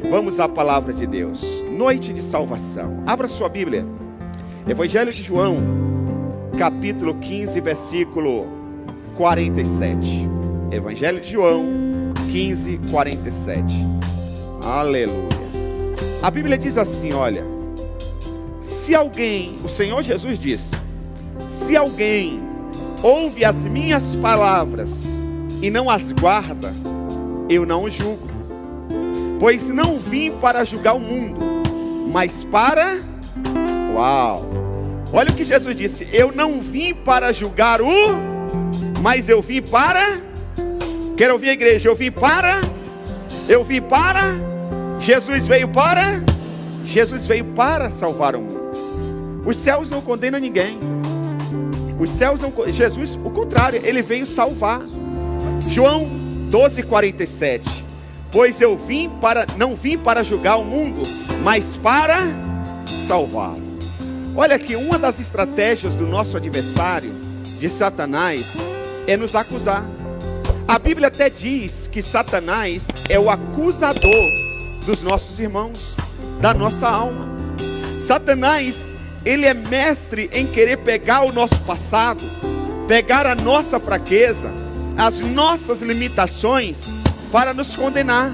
Vamos à palavra de Deus. Noite de salvação. Abra sua Bíblia. Evangelho de João, capítulo 15, versículo 47. Evangelho de João 15, 47. Aleluia. A Bíblia diz assim, olha: se alguém, o Senhor Jesus disse, se alguém ouve as minhas palavras e não as guarda, eu não o julgo. Pois não vim para julgar o mundo, mas para... Uau! Olha o que Jesus disse: eu não vim para julgar mas eu vim para... Quero ouvir a igreja. Eu vim para... Jesus veio para salvar o mundo. Os céus não condenam ninguém. Os céus não... Jesus, o contrário, ele veio salvar. João 12:47. Pois eu não vim para julgar o mundo, mas para salvá-lo. Olha aqui, uma das estratégias do nosso adversário, de Satanás, é nos acusar. A Bíblia até diz que Satanás é o acusador dos nossos irmãos, da nossa alma. Satanás, ele é mestre em querer pegar o nosso passado, pegar a nossa fraqueza, as nossas limitações, para nos condenar.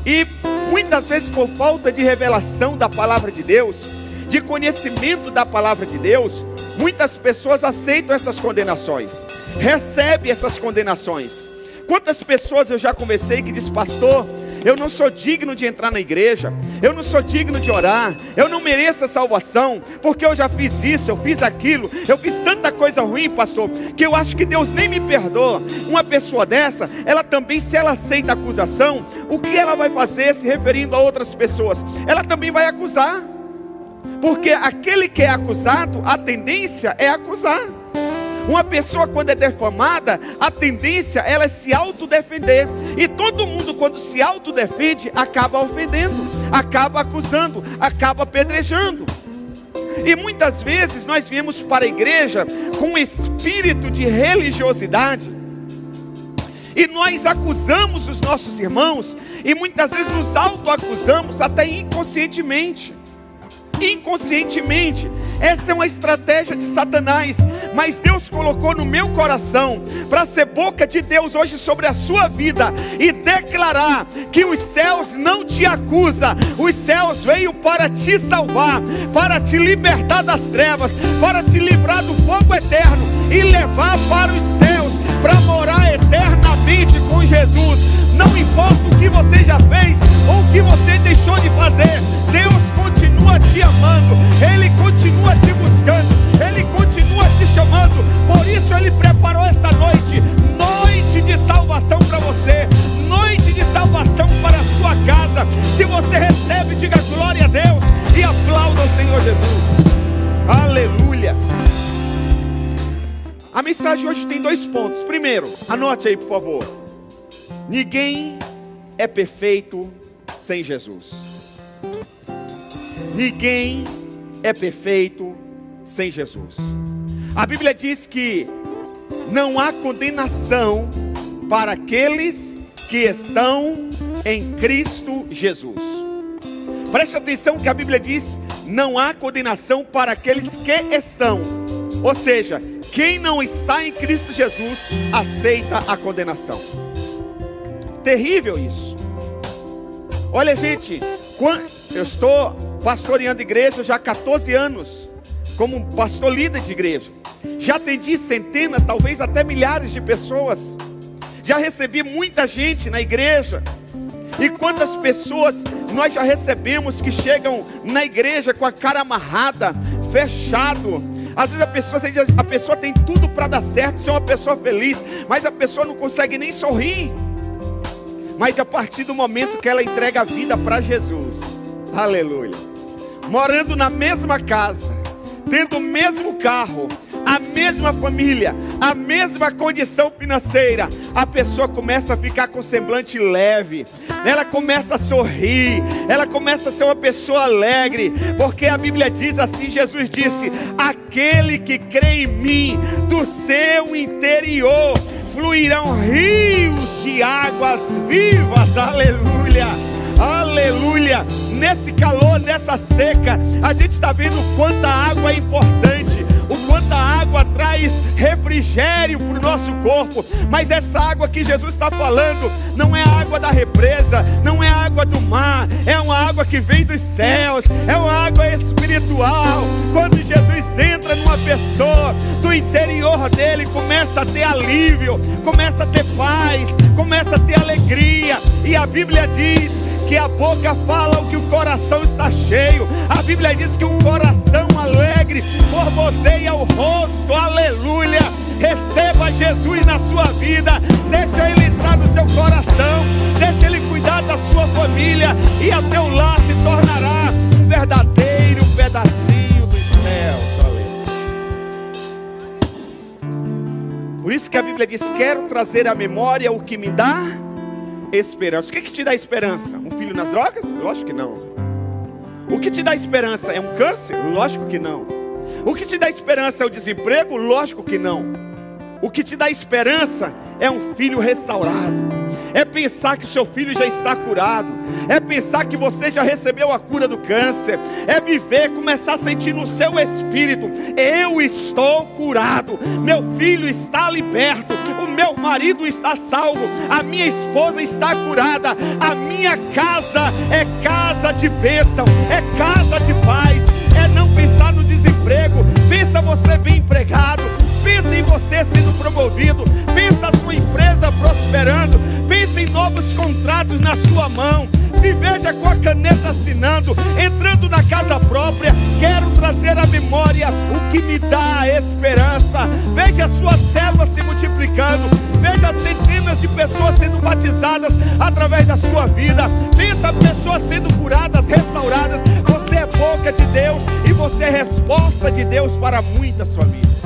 E muitas vezes, por falta de revelação da palavra de Deus, de conhecimento da palavra de Deus, muitas pessoas aceitam essas condenações, recebem essas condenações. Quantas pessoas eu já conversei que diz: pastor, eu não sou digno de entrar na igreja, eu não sou digno de orar, eu não mereço a salvação, porque eu já fiz isso, eu fiz aquilo, eu fiz tanta coisa ruim, pastor, que eu acho que Deus nem me perdoa. Uma pessoa dessa, ela também, se ela aceita a acusação, o que ela vai fazer se referindo a outras pessoas? Ela também vai acusar, porque aquele que é acusado, a tendência é acusar. Uma pessoa, quando é defamada, a tendência ela é se autodefender. E todo mundo, quando se autodefende, acaba ofendendo, acaba acusando, acaba apedrejando. E muitas vezes nós viemos para a igreja com um espírito de religiosidade, e nós acusamos os nossos irmãos, e muitas vezes nos autoacusamos até inconscientemente. Essa é uma estratégia de Satanás. Mas Deus colocou no meu coração para ser boca de Deus hoje sobre a sua vida e declarar que os céus não te acusam. Os céus veio para te salvar, para te libertar das trevas, para te livrar do fogo eterno e levar para os céus, para morar eternamente com Jesus. Não importa o que você já fez ou o que você deixou de fazer, Deus continua te amando, Ele continua te buscando, Ele continua te chamando. Por isso Ele preparou essa noite, noite de salvação para você, noite de salvação para a sua casa. Se você recebe, diga glória a Deus e aplauda o Senhor Jesus. Aleluia. A mensagem hoje tem 2 pontos. Primeiro, anote aí por favor: ninguém é perfeito sem Jesus. Ninguém é perfeito sem Jesus. A Bíblia diz que não há condenação para aqueles que estão em Cristo Jesus. Preste atenção que a Bíblia diz: não há condenação para aqueles que estão. Ou seja, quem não está em Cristo Jesus aceita a condenação. Terrível isso. Olha, gente, eu estou pastoreando igreja já há 14 anos, como pastor líder de igreja. Já atendi centenas, talvez até milhares de pessoas. Já recebi muita gente na igreja. E quantas pessoas nós já recebemos que chegam na igreja com a cara amarrada, fechado. Às vezes a pessoa tem tudo para dar certo, ser uma pessoa feliz, mas a pessoa não consegue nem sorrir. Mas a partir do momento que ela entrega a vida para Jesus, aleluia, morando na mesma casa, tendo o mesmo carro, a mesma família, a mesma condição financeira, a pessoa começa a ficar com semblante leve, ela começa a sorrir, ela começa a ser uma pessoa alegre, porque a Bíblia diz assim, Jesus disse: aquele que crê em mim, do seu interior fluirão rios de águas vivas. Aleluia, aleluia. aleluia, nesse calor, nessa seca, a gente está vendo o quanto a água é importante, o quanto a água traz refrigério para o nosso corpo. Mas essa água que Jesus está falando não é a água da represa, não é a água do mar, é uma água que vem dos céus, é uma água espiritual. Quando Jesus entra numa pessoa, do interior dele começa a ter alívio, começa a ter paz, começa a ter alegria. E a Bíblia diz que a boca fala o que o coração está cheio. A Bíblia diz que um coração alegre formoseia o rosto, aleluia. Receba Jesus na sua vida, deixa Ele entrar no seu coração, deixa Ele cuidar da sua família, e a teu lar se tornará um verdadeiro pedacinho dos céus, aleluia. Por isso que a Bíblia diz: quero trazer à memória o que me dá esperança. O que te dá esperança? Um filho nas drogas? Lógico que não. O que te dá esperança é um câncer? Lógico que não. O que te dá esperança é o desemprego? Lógico que não. O que te dá esperança é um filho restaurado, é pensar que seu filho já está curado, é pensar que você já recebeu a cura do câncer, é viver, começar a sentir no seu espírito: eu estou curado, meu filho está liberto, o meu marido está salvo, a minha esposa está curada, a minha casa é casa de bênção, é casa de paz. É não pensar no desemprego, pensa você bem empregado, pensa em você sendo promovido, pensa a sua empresa prosperando, pensa em novos contratos na sua mão. Se veja com a caneta assinando, entrando na casa própria. Quero trazer à memória o que me dá esperança. Veja a sua célula se multiplicando, veja centenas de pessoas sendo batizadas através da sua vida. Pensa pessoas sendo curadas, restauradas. Você é boca de Deus e você é resposta de Deus para muitas famílias.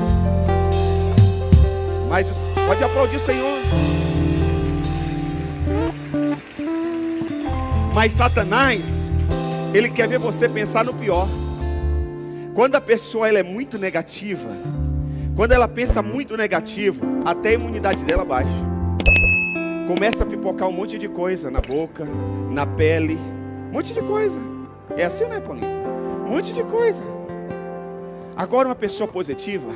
Mas pode aplaudir o Senhor. Mas Satanás, ele quer ver você pensar no pior. Quando a pessoa ela é muito negativa, quando ela pensa muito negativo, até a imunidade dela baixa. Começa a pipocar um monte de coisa na boca, na pele, um monte de coisa. É assim, né, Paulinho? Um monte de coisa. Agora uma pessoa positiva,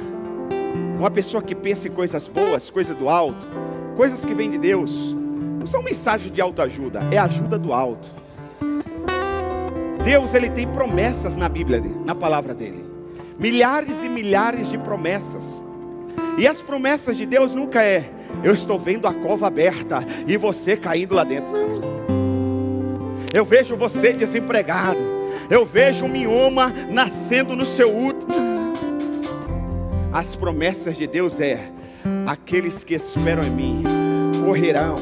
uma pessoa que pensa em coisas boas, coisas do alto, coisas que vêm de Deus, não são mensagens de autoajuda, é ajuda do alto. Deus, ele tem promessas na Bíblia, na palavra dele. Milhares e milhares de promessas. E as promessas de Deus nunca é: eu estou vendo a cova aberta e você caindo lá dentro. Não. Eu vejo você desempregado. Eu vejo um mioma nascendo no seu útero. As promessas de Deus é: aqueles que esperam em mim correrão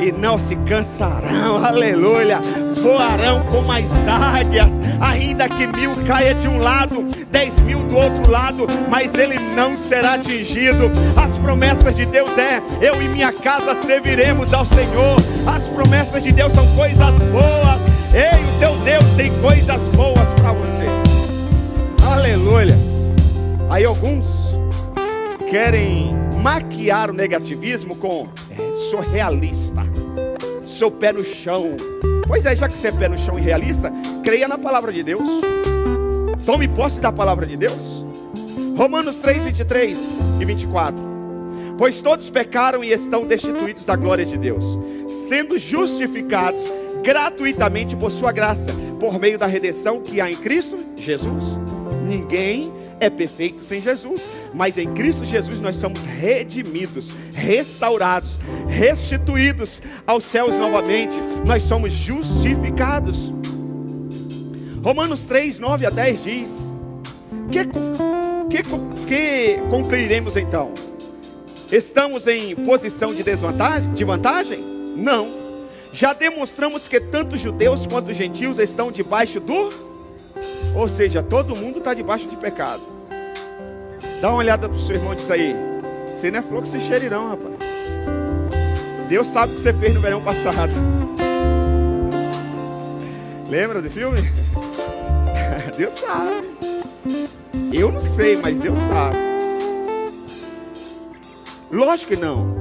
e não se cansarão, aleluia, voarão como as águias, ainda que 1000 caia de um lado, 10.000 do outro lado, mas ele não será atingido. As promessas de Deus é: eu e minha casa serviremos ao Senhor. As promessas de Deus são coisas boas. Ei, o teu Deus tem coisas boas para você, aleluia. Aí alguns querem maquiar o negativismo com: sou realista, sou pé no chão. Pois é, já que você é pé no chão e realista, creia na palavra de Deus. Tome posse da palavra de Deus. Romanos 3, 23 e 24. Pois todos pecaram e estão destituídos da glória de Deus, sendo justificados gratuitamente por sua graça, por meio da redenção que há em Cristo Jesus. Ninguém é perfeito sem Jesus, mas em Cristo Jesus nós somos redimidos, restaurados, restituídos aos céus novamente. Nós somos justificados. Romanos 3, 9 a 10 diz: que concluiremos então? Estamos em posição de desvantagem? De vantagem? Não. Já demonstramos que tanto judeus quanto gentios estão debaixo do... Ou seja, todo mundo está debaixo de pecado. Dá uma olhada para o seu irmão e diz aí: você não é flor que se cheire não, rapaz. Deus sabe o que você fez no verão passado. Lembra do filme? Deus sabe. Eu não sei, mas Deus sabe. Lógico que não.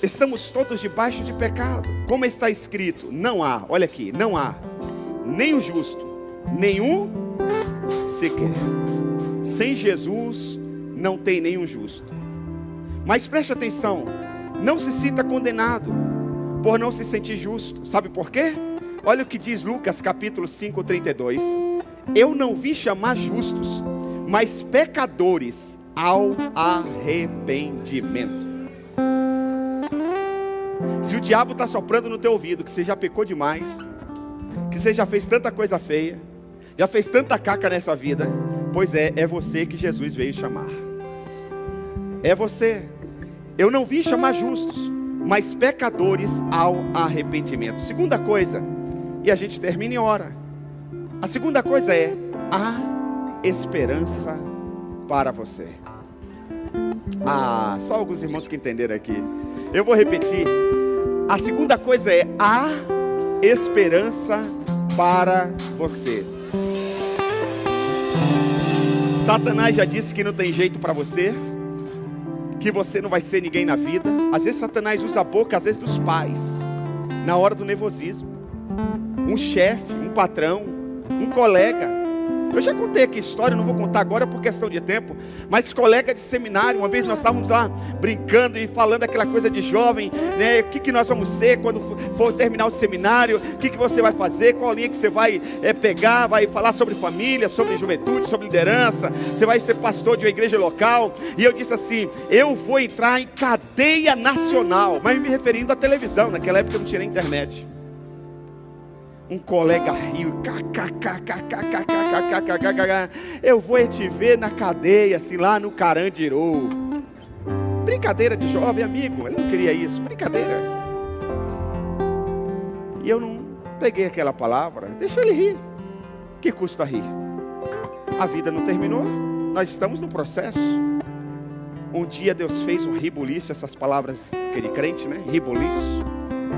Estamos todos debaixo de pecado. Como está escrito, não há, olha aqui, não há nem o justo, nenhum sequer. Sem Jesus não tem nenhum justo. Mas preste atenção, não se sinta condenado por não se sentir justo. Sabe por quê? Olha o que diz Lucas capítulo 5, 32. Eu não vim chamar justos, mas pecadores ao arrependimento. Se o diabo está soprando no teu ouvido que você já pecou demais, que você já fez tanta coisa feia, já fez tanta caca nessa vida, pois é você que Jesus veio chamar. É você. Eu não vim chamar justos, mas pecadores ao arrependimento. Segunda coisa, e a gente termina e ora. A segunda coisa é: há esperança para você. Só alguns irmãos que entenderam aqui. Eu vou repetir. A segunda coisa é: há esperança para você. Satanás já disse que não tem jeito para você, que você não vai ser ninguém na vida. Às vezes Satanás usa a boca, às vezes dos pais, na hora do nervosismo. Um chefe, um patrão, um colega. Eu já contei aqui a história, não vou contar agora por questão de tempo, mas colega de seminário, uma vez nós estávamos lá brincando e falando aquela coisa de jovem, né? O que nós vamos ser quando for terminar o seminário, o que você vai fazer, qual linha que você vai pegar, vai falar sobre família, sobre juventude, sobre liderança, você vai ser pastor de uma igreja local. E eu disse assim: eu vou entrar em cadeia nacional, mas me referindo à televisão, naquela época não tinha nem internet. Um colega riu, eu vou te ver na cadeia, assim, lá no Carandiru. Brincadeira de jovem, amigo, ele não queria isso, brincadeira. E eu não peguei aquela palavra, deixa ele rir. Que custa rir? A vida não terminou, nós estamos no processo. Um dia Deus fez um ribuliço, essas palavras de crente, né? Ribuliço.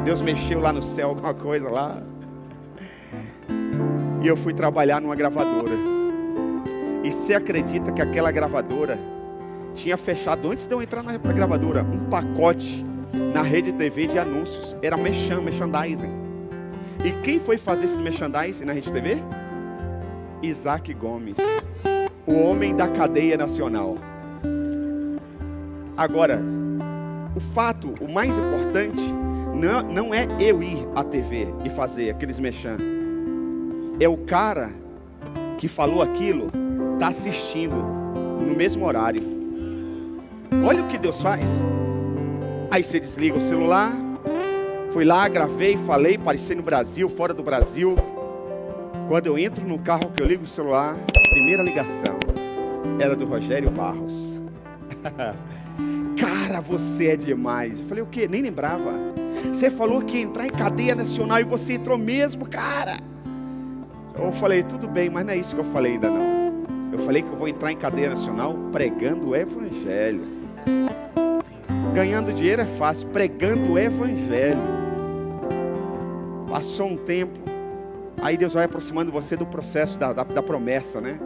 Deus mexeu lá no céu, alguma coisa lá. E eu fui trabalhar numa gravadora. E você acredita que aquela gravadora tinha fechado, antes de eu entrar na gravadora, um pacote na rede TV de anúncios. Era merchandising. E quem foi fazer esse merchandising na rede TV? Isaac Gomes, o homem da cadeia nacional. Agora, o mais importante não é eu ir à TV e fazer aqueles merchan. É o cara que falou aquilo, está assistindo no mesmo horário. Olha o que Deus faz. Aí você desliga o celular. Fui lá, gravei, falei, apareci no Brasil, fora do Brasil. Quando eu entro no carro, que eu ligo o celular, primeira ligação era do Rogério Barros. Cara, você é demais. Eu falei: o quê? Nem lembrava. Você falou que ia entrar em cadeia nacional e você entrou mesmo, cara. Eu falei: tudo bem, mas não é isso que eu falei ainda não. Eu falei que eu vou entrar em cadeia nacional pregando o evangelho. Ganhando dinheiro é fácil, pregando o evangelho. Passou um tempo, aí Deus vai aproximando você do processo da promessa, né?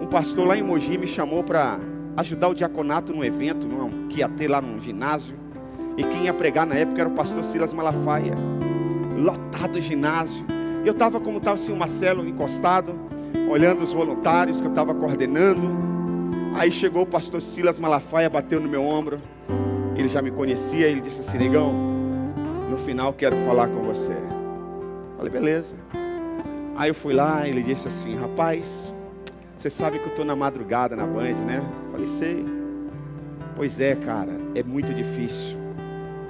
Um pastor lá em Mogi me chamou para ajudar o diaconato num evento que ia ter lá num ginásio. E quem ia pregar na época era o pastor Silas Malafaia. Lotado o ginásio. Eu estava como estava assim, o Marcelo encostado, olhando os voluntários que eu estava coordenando. Aí chegou o pastor Silas Malafaia, bateu no meu ombro. Ele já me conhecia, ele disse assim: negão, no final quero falar com você. Falei: beleza. Aí eu fui lá, ele disse assim: rapaz, você sabe que eu estou na madrugada na Band, né? Falei: sei. Pois é, cara, é muito difícil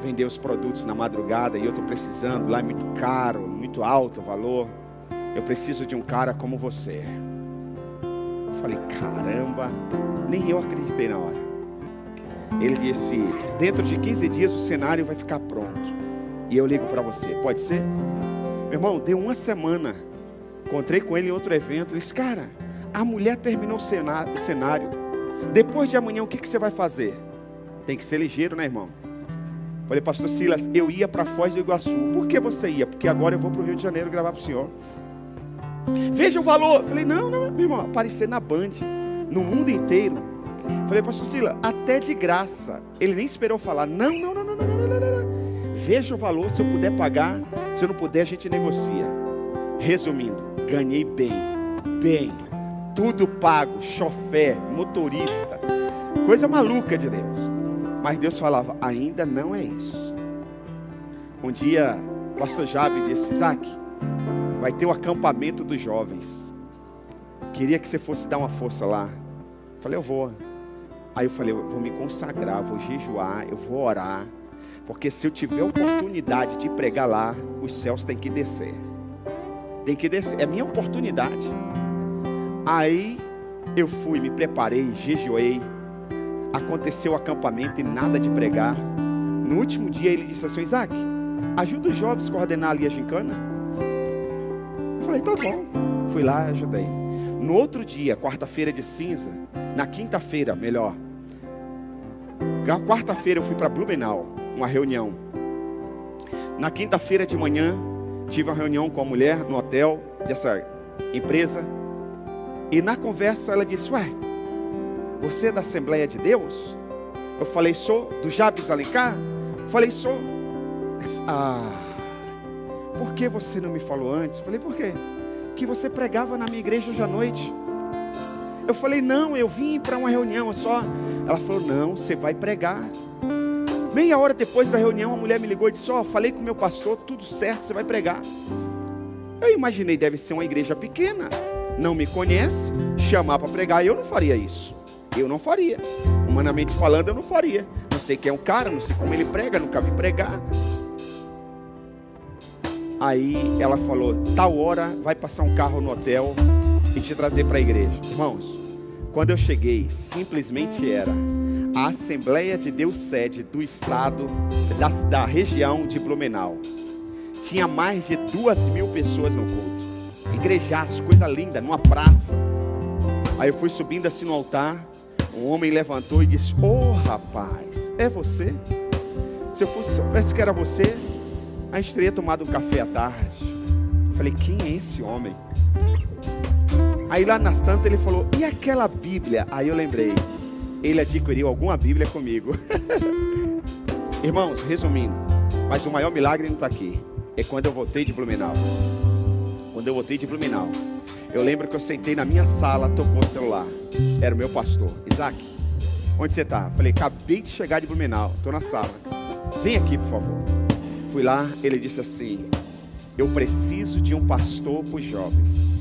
vender os produtos na madrugada e eu estou precisando, lá é muito caro, muito alto o valor. Eu preciso de um cara como você. Eu falei: caramba, nem eu acreditei na hora. Ele disse: dentro de 15 dias o cenário vai ficar pronto e eu ligo para você, pode ser? Meu irmão, deu uma semana, encontrei com ele em outro evento. Ele disse: cara, a mulher terminou o cenário, depois de amanhã o que você vai fazer? Tem que ser ligeiro, né, irmão? Falei: pastor Silas, eu ia para Foz do Iguaçu. Por que você ia? Porque agora eu vou para o Rio de Janeiro gravar para o senhor. Veja o valor. Falei: não, meu irmão, aparecer na Band, no mundo inteiro. Falei, pastor Sila, até de graça. Ele nem esperou falar. Não. Veja o valor, se eu puder pagar. Se eu não puder, a gente negocia. Resumindo, ganhei bem. Tudo pago, chofer, motorista. Coisa maluca de Deus. Mas Deus falava, ainda não é isso. Um dia, o pastor Jabe disse, Isaac, vai ter o acampamento dos jovens. Queria que você fosse dar uma força lá. Eu falei, eu vou. Aí eu falei, eu vou me consagrar, vou jejuar, eu vou orar. Porque se eu tiver oportunidade de pregar lá, os céus têm que descer. Tem que descer, é minha oportunidade. Aí eu fui, me preparei, jejuei. Aconteceu o acampamento e nada de pregar. No último dia ele disse assim, Isaac, ajuda os jovens a coordenar ali a gincana. Eu falei, tá bom. Fui lá e ajudei. No outro dia, quarta-feira de cinza, na quinta-feira, melhor. Na quarta-feira eu fui para Blumenau, uma reunião. Na quinta-feira de manhã, tive uma reunião com a mulher no hotel dessa empresa. E na conversa ela disse, ué, você é da Assembleia de Deus? Eu falei, sou. Do Jabes Alencar? Eu falei, sou. Por que você não me falou antes? Eu falei, por quê? Que você pregava na minha igreja hoje à noite. Eu falei, não, eu vim para uma reunião só. Ela falou, não, você vai pregar. Meia hora depois da reunião, a mulher me ligou e disse, falei com o meu pastor, tudo certo, você vai pregar. Eu imaginei, deve ser uma igreja pequena, não me conhece, chamar para pregar, eu não faria isso. Eu não faria. Humanamente falando, eu não faria. Não sei quem é o cara, não sei como ele prega, nunca vi pregar. Aí ela falou, tal hora vai passar um carro no hotel e te trazer para a igreja. Irmãos, quando eu cheguei, simplesmente era a Assembleia de Deus sede do estado, da região de Blumenau. Tinha mais de 2.000 pessoas no culto. Igrejaço, coisa linda, numa praça. Aí eu fui subindo assim no altar. Um homem levantou e disse, rapaz, é você? Se eu soubesse que era você, a gente teria tomado um café à tarde. Eu falei, quem é esse homem? Aí lá nas tantas ele falou, e aquela Bíblia? Aí eu lembrei, ele adquiriu alguma Bíblia comigo. Irmãos, resumindo, mas o maior milagre não está aqui. É quando eu voltei de Blumenau. Quando eu voltei de Blumenau, eu lembro que eu sentei na minha sala, tocou o celular. Era o meu pastor, Isaac, onde você está? Falei, acabei de chegar de Blumenau, estou na sala. Vem aqui, por favor. Fui lá, ele disse assim, eu preciso de um pastor para os jovens.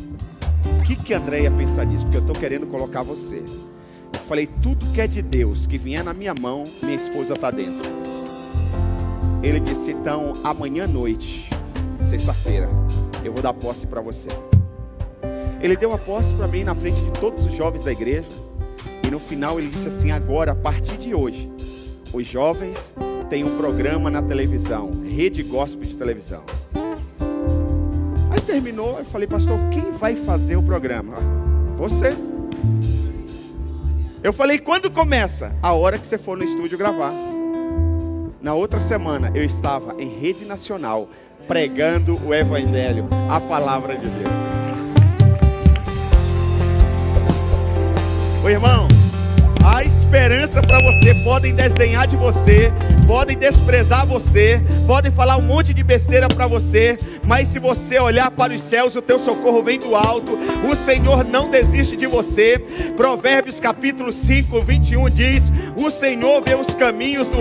O que a Andréia pensa disso? Porque eu estou querendo colocar você. Eu falei, tudo que é de Deus, que vier na minha mão, minha esposa está dentro. Ele disse, então, amanhã à noite, sexta-feira, eu vou dar posse para você. Ele deu a posse para mim na frente de todos os jovens da igreja. E no final ele disse assim, agora, a partir de hoje, os jovens têm um programa na televisão, Rede Gospel de televisão. Aí terminou, eu falei, pastor, quem vai fazer o programa? Você. Eu falei, quando começa? A hora que você for no estúdio gravar. Na outra semana, eu estava em rede nacional, pregando o evangelho, a palavra de Deus. Ô irmão, a esperança para você, podem desdenhar de você, podem desprezar você, podem falar um monte de besteira para você, mas se você olhar para os céus, o teu socorro vem do alto, o Senhor não desiste de você. Provérbios capítulo 5, 21 diz, o Senhor vê os caminhos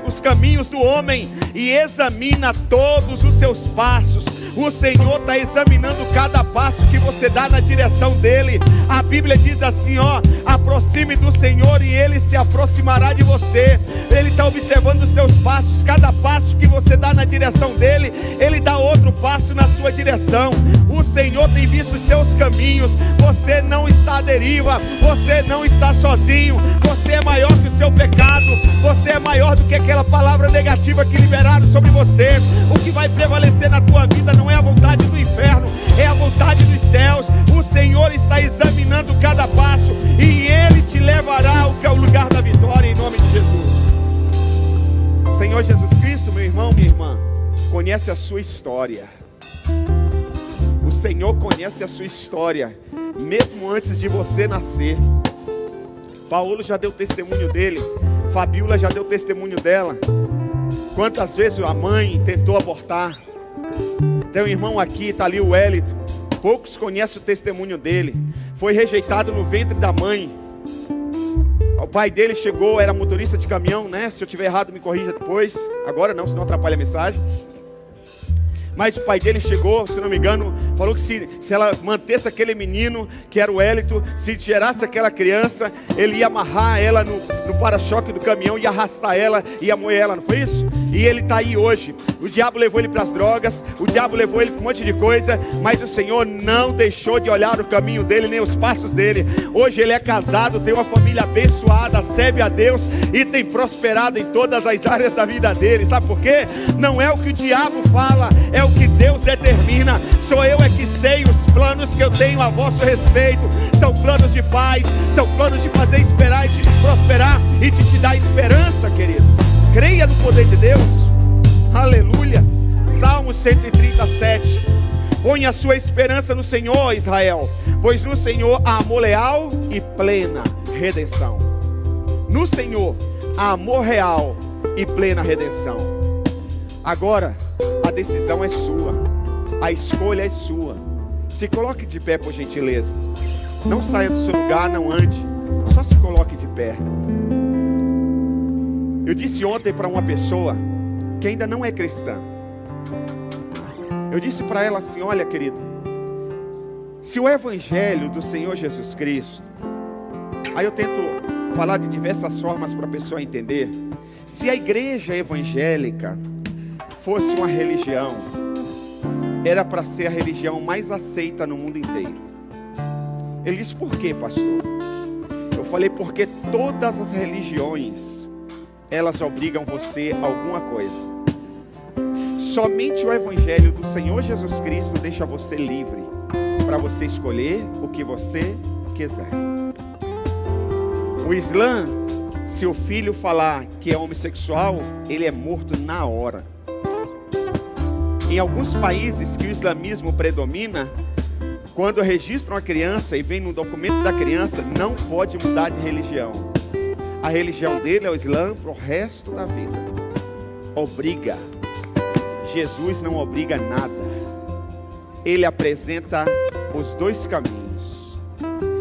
os caminhos do homem e examina todos os seus passos. O Senhor está examinando cada passo que você dá na direção dele. A Bíblia diz assim, aproxime do Senhor e ele se aproximará de você. Ele está observando os teus passos, cada passo que você dá na direção dele, ele dá outro passo na sua direção. O Senhor tem visto os seus caminhos. Você não está à deriva, você não está sozinho, você é maior que o seu pecado, você é maior do que aquela palavra negativa que liberaram sobre você. O que vai prevalecer na tua vida não é a vontade do inferno, é a vontade dos céus. O Senhor está examinando cada passo e ele te levará ao lugar da vitória, em nome de Jesus. O Senhor Jesus Cristo, meu irmão, minha irmã, conhece a sua história. O Senhor conhece a sua história, mesmo antes de você nascer. Paulo já deu testemunho dele. Fabiola já deu testemunho dela. Quantas vezes a mãe tentou abortar. Tem um irmão aqui, está ali o Wellington. Poucos conhecem o testemunho dele. Foi rejeitado no ventre da mãe. O pai dele chegou, era motorista de caminhão, né? Se eu tiver errado, me corrija depois. Agora não, senão atrapalha a mensagem. Mas o pai dele chegou, se não me engano, falou que se ela mantesse aquele menino, que era o Wellington, se gerasse aquela criança, ele ia amarrar ela no para-choque do caminhão, ia arrastar ela, ia moer ela, não foi isso? E ele está aí hoje. O diabo levou ele para as drogas, o diabo levou ele para um monte de coisa, mas o Senhor não deixou de olhar o caminho dele, nem os passos dele. Hoje ele é casado, tem uma família abençoada, serve a Deus e tem prosperado em todas as áreas da vida dele. Sabe por quê? Não é o que o diabo fala, é o que Deus determina. Sou eu é que sei os planos que eu tenho a vosso respeito. São planos de paz, são planos de fazer esperar e de prosperar e de te dar esperança, querido. Creia no poder de Deus. Aleluia. Salmo 137. Põe a sua esperança no Senhor, Israel, pois no Senhor há amor leal e plena redenção. No Senhor há amor real e plena redenção. Agora a decisão é sua, a escolha é sua. Se coloque de pé, por gentileza. Não saia do seu lugar, não ande, só se coloque de pé. Eu disse ontem para uma pessoa que ainda não é cristã. Eu disse para ela assim: olha, querido, se o evangelho do Senhor Jesus Cristo, aí eu tento falar de diversas formas para a pessoa entender. Se a igreja evangélica fosse uma religião, era para ser a religião mais aceita no mundo inteiro. Ele disse: por quê, pastor? Eu falei: porque todas as religiões, elas obrigam você a alguma coisa. Somente o evangelho do Senhor Jesus Cristo deixa você livre para você escolher o que você quiser. O Islã, se o filho falar que é homossexual, ele é morto na hora. Em alguns países que o islamismo predomina, quando registram a criança e vem no documento da criança, não pode mudar de religião. A religião dele é o Islã para o resto da vida. Obriga. Jesus não obriga nada. Ele apresenta os dois caminhos.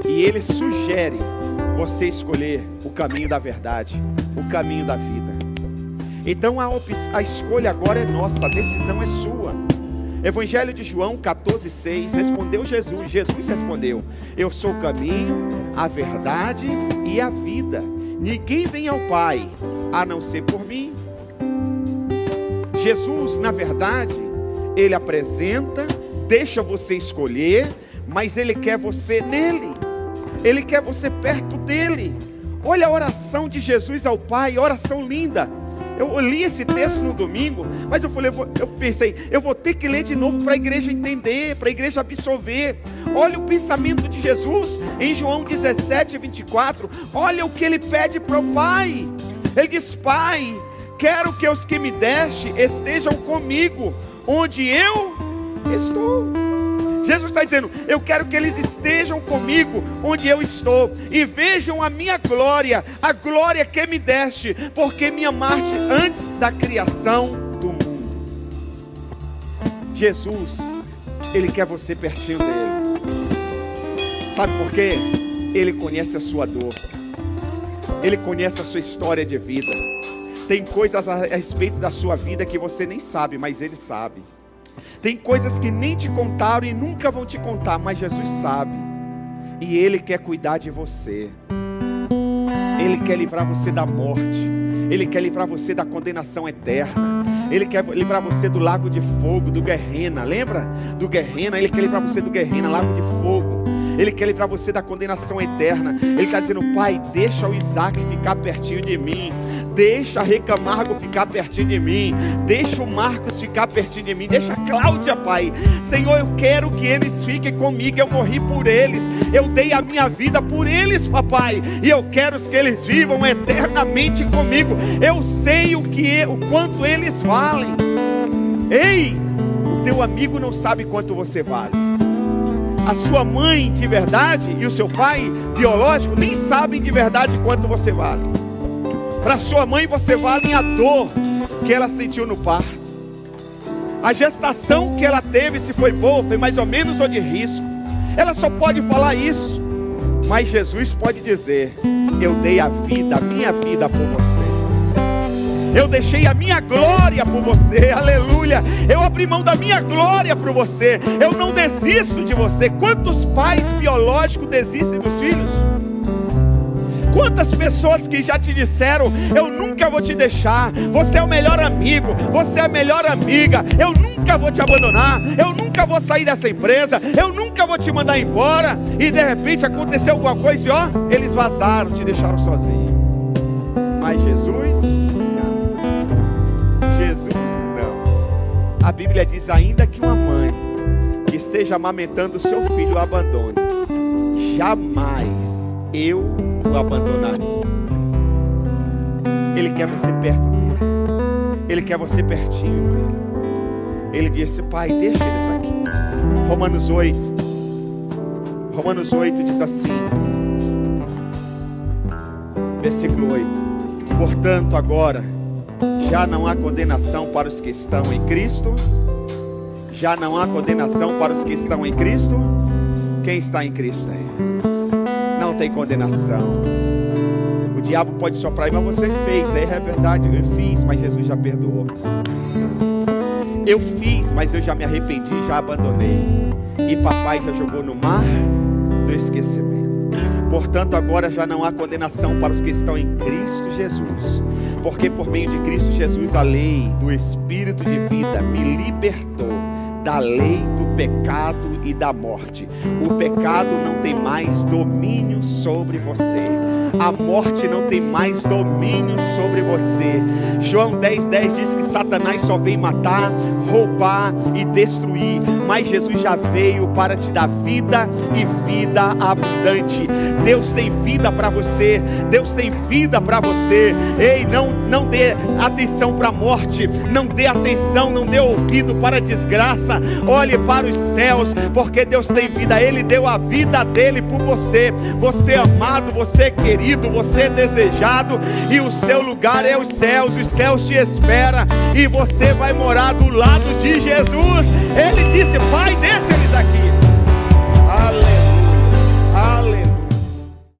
E ele sugere você escolher o caminho da verdade, o caminho da vida. Então a escolha agora é nossa, a decisão é sua. Evangelho de João 14,6, respondeu Jesus. Jesus respondeu: eu sou o caminho, a verdade e a vida. Ninguém vem ao Pai a não ser por mim. Jesus, na verdade, ele apresenta, deixa você escolher, mas ele quer você nele. Ele quer você perto dele. Olha a oração de Jesus ao Pai, oração linda. Eu li esse texto no domingo, mas eu pensei, eu vou ter que ler de novo para a igreja entender, para a igreja absorver. Olha o pensamento de Jesus em João 17:24. Olha o que ele pede para o Pai. Ele diz: Pai, quero que os que me deste estejam comigo, onde eu estou. Jesus está dizendo: eu quero que eles estejam comigo onde eu estou e vejam a minha glória, a glória que me deste, porque me amaste antes da criação do mundo. Jesus, ele quer você pertinho dele. Sabe por quê? Ele conhece a sua dor, ele conhece a sua história de vida. Tem coisas a respeito da sua vida que você nem sabe, mas ele sabe. Tem coisas que nem te contaram e nunca vão te contar, mas Jesus sabe. E ele quer cuidar de você. Ele quer livrar você da morte. Ele quer livrar você da condenação eterna. Ele quer livrar você do lago de fogo, do Guerrena. Lembra do Guerrena? Ele quer livrar você do Guerrena, lago de fogo. Ele quer livrar você da condenação eterna. Ele está dizendo: Pai, deixa o Isaac ficar pertinho de mim. Deixa a Recamargo ficar pertinho de mim. Deixa o Marcos ficar pertinho de mim. Deixa a Cláudia, Pai. Senhor, eu quero que eles fiquem comigo. Eu morri por eles. Eu dei a minha vida por eles, papai. E eu quero que eles vivam eternamente comigo. Eu sei o quanto eles valem. Ei, o teu amigo não sabe quanto você vale. A sua mãe de verdade e o seu pai biológico nem sabem de verdade quanto você vale. Para sua mãe você vale a dor que ela sentiu no parto. A gestação que ela teve, se foi boa, foi mais ou menos ou de risco. Ela só pode falar isso. Mas Jesus pode dizer: eu dei a minha vida por você. Eu deixei a minha glória por você, aleluia. Eu abri mão da minha glória por você. Eu não desisto de você. Quantos pais biológicos desistem dos filhos? Quantas pessoas que já te disseram: eu nunca vou te deixar, você é o melhor amigo, você é a melhor amiga, eu nunca vou te abandonar, eu nunca vou sair dessa empresa, eu nunca vou te mandar embora. E de repente aconteceu alguma coisa e ó, eles vazaram, te deixaram sozinho. Mas Jesus não. A Bíblia diz: ainda que uma mãe que esteja amamentando o seu filho o abandone, jamais eu o abandonarei. Ele quer você perto dele. Ele quer você pertinho dele. Ele disse: pai, deixa eles aqui. Romanos 8 diz assim, versículo 8: portanto agora já não há condenação para os que estão em Cristo. Já não há condenação para os que estão em Cristo. Quem está em Cristo aí? Não tem condenação. O diabo pode soprar, mas você fez. Aí é verdade, eu fiz, mas Jesus já perdoou. Eu fiz, mas eu já me arrependi, já abandonei. E papai já jogou no mar do esquecimento. Portanto agora já não há condenação para os que estão em Cristo Jesus. Porque por meio de Cristo Jesus a lei do Espírito de vida me libertou da lei do pecado e da morte. O pecado não tem mais domínio sobre você. A morte não tem mais domínio sobre você. João 10:10 diz que Satanás só vem matar, roubar e destruir, mas Jesus já veio para te dar vida e vida abundante. Deus tem vida para você. Deus tem vida para você. Ei, não dê atenção para a morte. Não dê atenção, não dê ouvido para a desgraça. Olhe para os céus, porque Deus tem vida. Ele deu a vida dele por você. Você é amado, você é querido, você é desejado, e o seu lugar é os céus te esperam, e você vai morar do lado de Jesus. Ele disse: pai, deixa eles aqui.